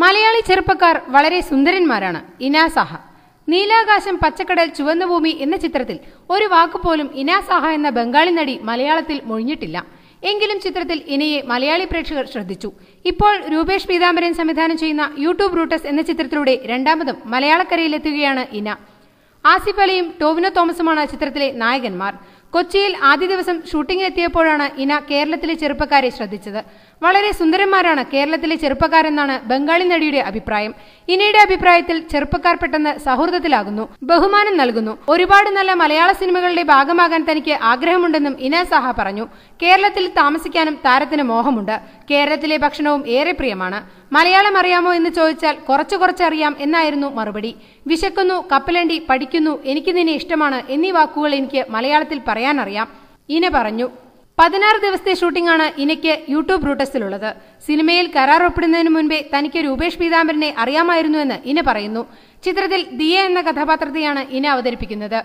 മലയാളി ചെറുപ്പക്കാർ വളരെ സുന്ദരന്മാരാണ്. ഇനാ സാഹ. നീലാകാശം പച്ചക്കടൽ ചുവന്നുഭൂമി എന്ന ചിത്രത്തിൽ ഒരു വാക്കുപോലും ഇനാ സാഹ എന്ന ബംഗാളി നടി മലയാളത്തിൽ മൊഴിഞ്ഞിട്ടില്ല. എങ്കിലും ചിത്രത്തിൽ ഇനയെ മലയാളി പ്രേക്ഷകർ ശ്രദ്ധിച്ചു. ഇപ്പോൾ രൂപേഷ് പീതാംബരൻ സംവിധാനം ചെയ്യുന്ന യൂട്യൂബ് റൂട്ടസ് എന്ന ചിത്രത്തിലൂടെ രണ്ടാമതും മലയാളക്കരയിലെത്തുകയാണ് ഇന. ആസിഫ് അലിയും ടോവിനോ തോമസുമാണ് ചിത്രത്തിലെ നായകന്മാർ. കൊച്ചിയിൽ ആദ്യ ദിവസം ഷൂട്ടിങ്ങിനെത്തിയപ്പോഴാണ് ഇന കേരളത്തിലെ ചെറുപ്പക്കാരെ ശ്രദ്ധിച്ചത്. വളരെ സുന്ദരന്മാരാണ് കേരളത്തിലെ ചെറുപ്പക്കാരെന്നാണ് ബംഗാളി നടിയുടെ അഭിപ്രായം. ഇനയുടെ അഭിപ്രായത്തിൽ ചെറുപ്പക്കാർ പെട്ടെന്ന് സൗഹൃദത്തിലാകുന്നു, ബഹുമാനം നൽകുന്നു. ഒരുപാട് നല്ല മലയാള സിനിമകളുടെ ഭാഗമാകാൻ തനിക്ക് ആഗ്രഹമുണ്ടെന്നും ഇന സാഹ പറഞ്ഞു. കേരളത്തിൽ താമസിക്കാനും താരത്തിന് മോഹമുണ്ട്. കേരളത്തിലെ ഭക്ഷണവും ഏറെ പ്രിയമാണ്. മലയാളം അറിയാമോ എന്ന് ചോദിച്ചാൽ കുറച്ചറിയാം എന്നായിരുന്നു മറുപടി. വിശക്കുന്നു, കപ്പലണ്ടി, പഠിക്കുന്നു, എനിക്ക് നിന്നെ ഇഷ്ടമാണ് എന്നീ വാക്കുകൾ എനിക്ക് മലയാളത്തിൽ പറയാനറിയാം, ഇന പറഞ്ഞു. 16 ദിവസത്തെ ഷൂട്ടിംഗാണ് ഇനയ്ക്ക് യൂട്യൂബ് റൂട്ടസിലുള്ളത്. സിനിമയിൽ കരാർ ഒപ്പിടുന്നതിന് മുൻപേ തനിക്ക് രൂപേഷ് പീതാംബരനെ അറിയാമായിരുന്നുവെന്ന് ഇന പറയുന്നു. ചിത്രത്തിൽ ദിയ എന്ന കഥാപാത്രത്തെയാണ് ഇന അവതരിപ്പിക്കുന്നത്.